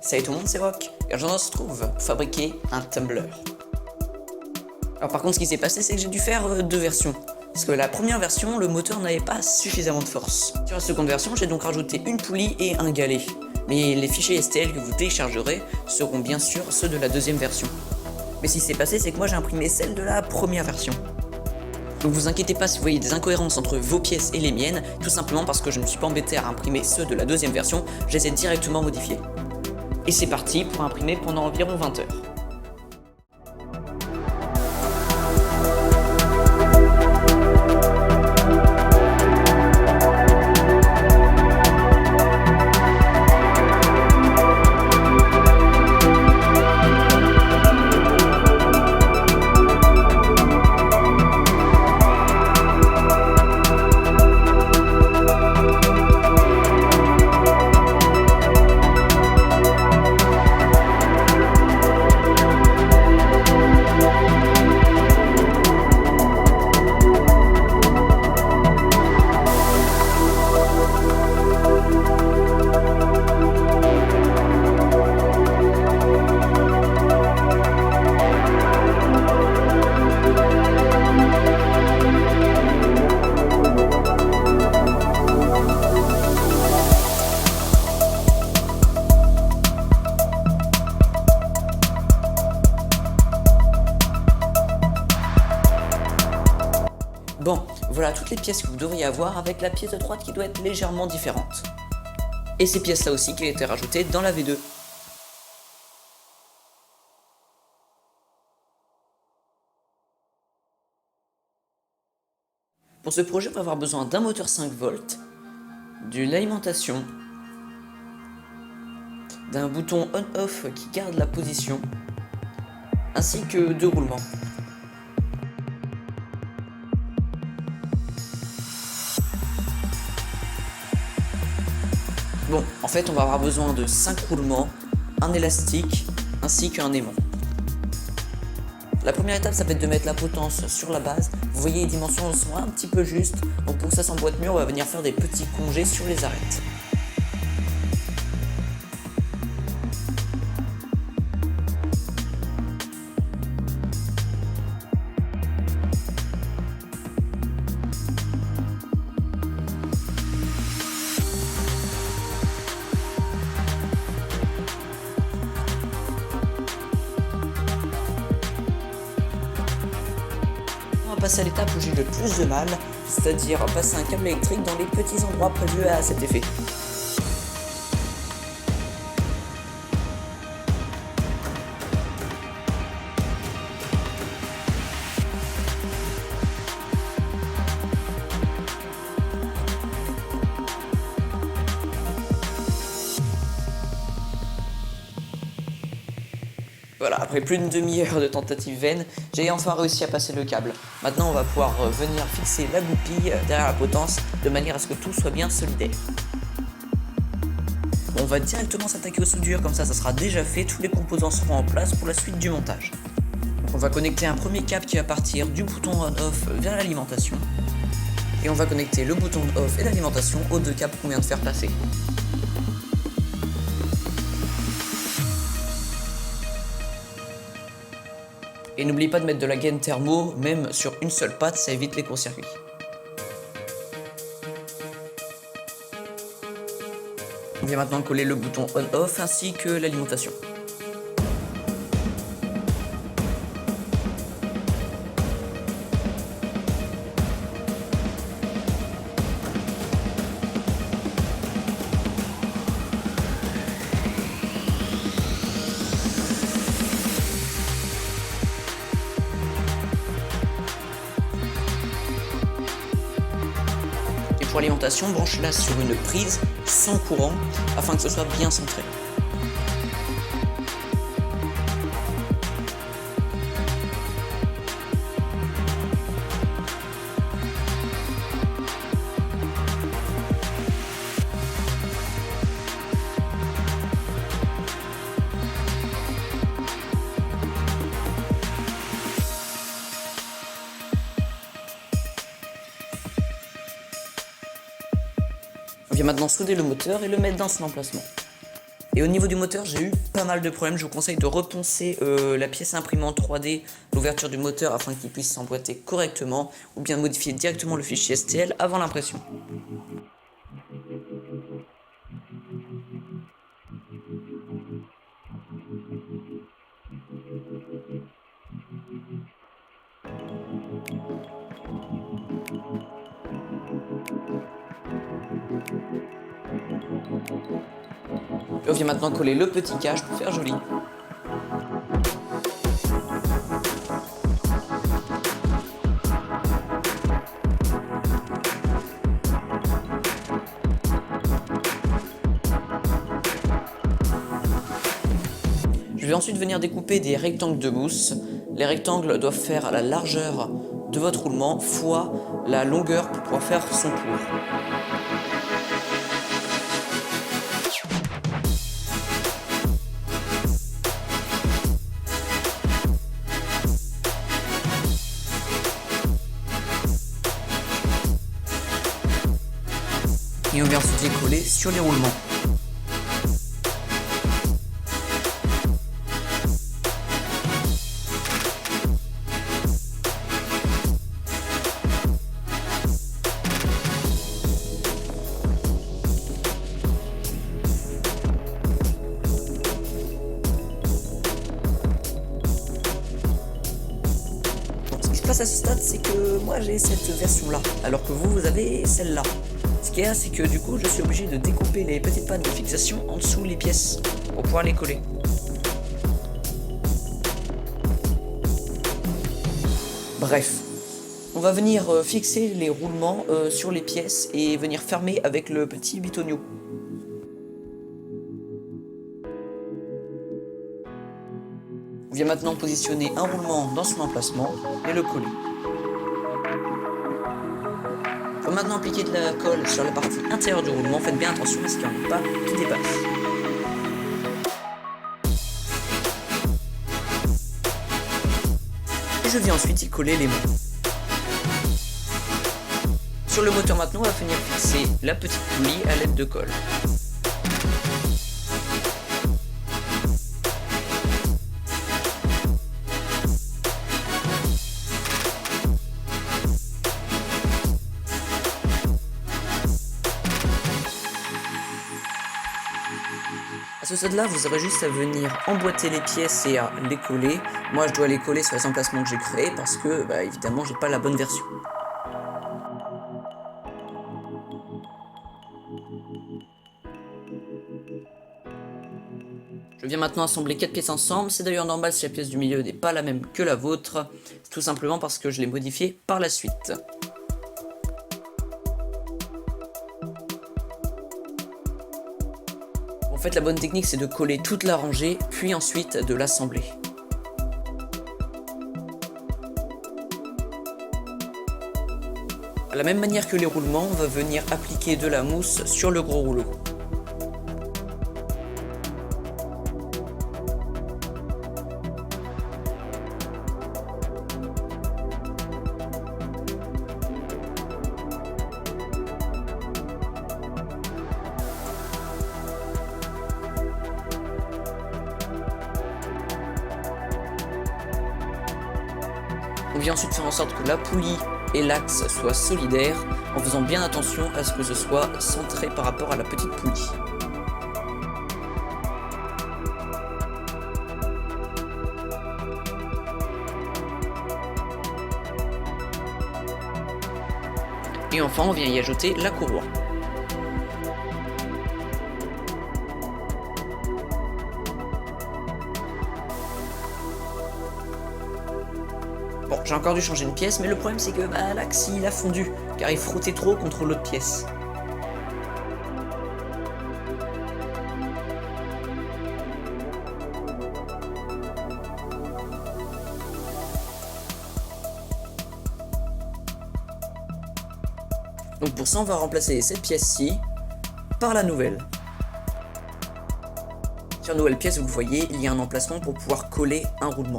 Salut tout le monde, c'est Rock, et aujourd'hui on se retrouve pour fabriquer un tumbler. Alors par contre ce qui s'est passé c'est que j'ai dû faire deux versions. Parce que la première version, le moteur n'avait pas suffisamment de force. Sur la seconde version, j'ai donc rajouté une poulie et un galet. Mais les fichiers STL que vous téléchargerez seront bien sûr ceux de la deuxième version. Mais ce qui s'est passé c'est que moi j'ai imprimé celle de la première version. Donc vous inquiétez pas si vous voyez des incohérences entre vos pièces et les miennes, tout simplement parce que je ne me suis pas embêté à imprimer ceux de la deuxième version, je les ai directement modifiés. Et c'est parti pour imprimer pendant environ 20 heures. Bon, voilà toutes les pièces que vous devriez avoir avec la pièce de droite qui doit être légèrement différente. Et ces pièces là aussi qui ont été rajoutées dans la V2. Pour ce projet, on va avoir besoin d'un moteur 5 volts, de l'alimentation, d'un bouton on-off qui garde la position, ainsi que deux roulements. Bon, en fait, on va avoir besoin de 5 roulements, un élastique, ainsi qu'un aimant. La première étape, ça va être de mettre la potence sur la base. Vous voyez, les dimensions sont un petit peu justes, donc pour que ça s'emboîte mieux, on va venir faire des petits congés sur les arêtes. On va passer à l'étape où j'ai le plus de mal, c'est-à-dire passer un câble électrique dans les petits endroits prévus à cet effet. Voilà, après plus d'une demi-heure de tentatives vaines, j'ai enfin réussi à passer le câble. Maintenant, on va pouvoir venir fixer la goupille derrière la potence de manière à ce que tout soit bien solidaire. On va directement s'attaquer aux soudures, comme ça sera déjà fait, tous les composants seront en place pour la suite du montage. Donc on va connecter un premier câble qui va partir du bouton on-off vers l'alimentation. Et on va connecter le bouton off et l'alimentation aux deux câbles qu'on vient de faire passer. Et n'oubliez pas de mettre de la gaine thermo, même sur une seule patte, ça évite les courts-circuits. On vient maintenant coller le bouton on-off ainsi que l'alimentation. Pour l'alimentation, branchez-la sur une prise sans courant afin que ce soit bien centré. On vient maintenant souder le moteur et le mettre dans son emplacement. Et au niveau du moteur, j'ai eu pas mal de problèmes. Je vous conseille de reponcer la pièce imprimante 3D, l'ouverture du moteur afin qu'il puisse s'emboîter correctement, ou bien modifier directement le fichier STL avant l'impression. Et on vient maintenant coller le petit cache pour faire joli. Je vais ensuite venir découper des rectangles de mousse. Les rectangles doivent faire la largeur de votre roulement fois la longueur pour pouvoir faire son tour. Et on vient ensuite les coller sur les roulements. Ce qui se passe à ce stade, c'est que moi j'ai cette version là, alors que vous avez celle-là. Ce qu'il y a, c'est que du coup, je suis obligé de découper les petites pattes de fixation en dessous les pièces pour pouvoir les coller. Bref, on va venir fixer les roulements sur les pièces et venir fermer avec le petit bitonio. On vient maintenant positionner un roulement dans son emplacement et le coller. On va maintenant appliquer de la colle sur la partie intérieure du roulement. Faites bien attention à ce qu'il n'y en ait pas qui dépasse. Et je viens ensuite y coller les mains. Sur le moteur maintenant, on va venir fixer la petite poulie à l'aide de colle. À ce stade-là, vous aurez juste à venir emboîter les pièces et à les coller. Moi, je dois les coller sur les emplacements que j'ai créés parce que, évidemment, j'ai pas la bonne version. Je viens maintenant assembler 4 pièces ensemble. C'est d'ailleurs normal si la pièce du milieu n'est pas la même que la vôtre. C'est tout simplement parce que je l'ai modifiée par la suite. En fait, la bonne technique, c'est de coller toute la rangée, puis ensuite de l'assembler. De la même manière que les roulements, on va venir appliquer de la mousse sur le gros rouleau. On vient ensuite faire en sorte que la poulie et l'axe soient solidaires en faisant bien attention à ce que ce soit centré par rapport à la petite poulie. Et enfin, on vient y ajouter la courroie. Bon, j'ai encore dû changer une pièce, mais le problème c'est que l'axe il a fondu, car il frottait trop contre l'autre pièce. Donc pour ça, on va remplacer cette pièce-ci par la nouvelle. Sur la nouvelle pièce, vous le voyez, il y a un emplacement pour pouvoir coller un roulement.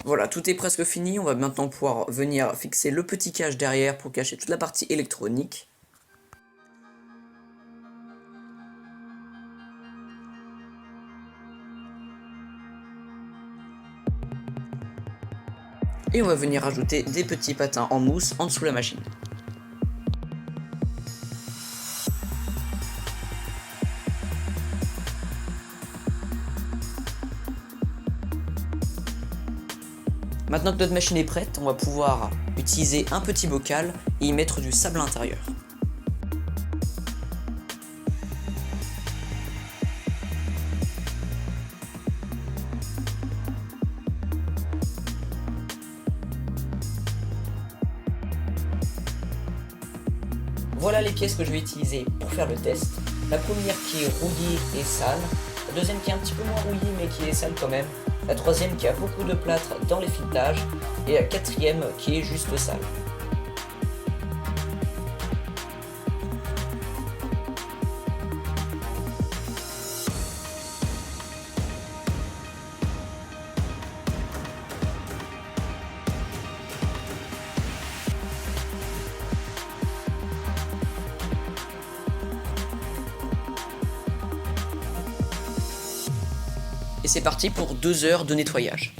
Voilà, tout est presque fini. On va maintenant pouvoir venir fixer le petit cache derrière pour cacher toute la partie électronique. Et on va venir ajouter des petits patins en mousse en dessous de la machine. Maintenant que notre machine est prête, on va pouvoir utiliser un petit bocal et y mettre du sable à l'intérieur. Voilà les pièces que je vais utiliser pour faire le test. La première qui est rouillée et sale, la deuxième qui est un petit peu moins rouillée mais qui est sale quand même, la troisième qui a beaucoup de plâtre dans les filetages, et la quatrième qui est juste sale. Et c'est parti pour 2 heures de nettoyage.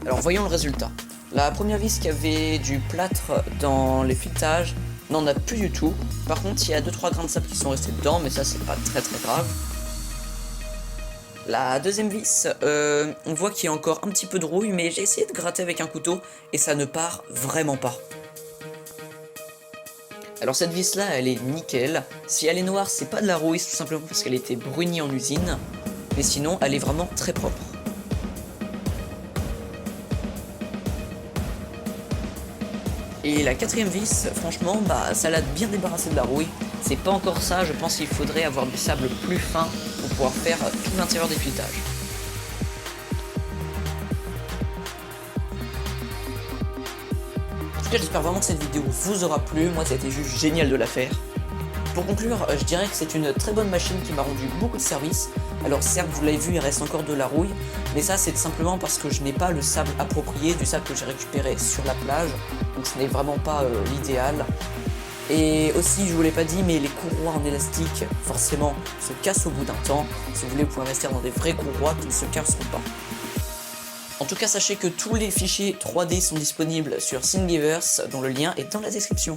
Alors voyons le résultat. La première vis qui avait du plâtre dans les filetages n'en a plus du tout. Par contre, il y a 2-3 grains de sable qui sont restés dedans, mais ça c'est pas très grave. La deuxième vis, on voit qu'il y a encore un petit peu de rouille, mais j'ai essayé de gratter avec un couteau et ça ne part vraiment pas. Alors cette vis là, elle est nickel. Si elle est noire, c'est pas de la rouille, c'est tout simplement parce qu'elle était brunie en usine. Mais sinon, elle est vraiment très propre. Et la quatrième vis, franchement, ça l'a bien débarrassé de la rouille. C'est pas encore ça, je pense qu'il faudrait avoir du sable plus fin pour pouvoir faire tout l'intérieur des filetages. En tout cas, j'espère vraiment que cette vidéo vous aura plu. Moi, ça a été juste génial de la faire. Pour conclure, je dirais que c'est une très bonne machine qui m'a rendu beaucoup de services. Alors certes, vous l'avez vu, il reste encore de la rouille, mais ça c'est simplement parce que je n'ai pas le sable approprié, du sable que j'ai récupéré sur la plage, donc ce n'est vraiment pas l'idéal. Et aussi, je vous l'ai pas dit, mais les courroies en élastique, forcément, se cassent au bout d'un temps. Si vous voulez, vous pouvez investir dans des vraies courroies qui ne se casseront pas. En tout cas, sachez que tous les fichiers 3D sont disponibles sur Thingiverse, dont le lien est dans la description.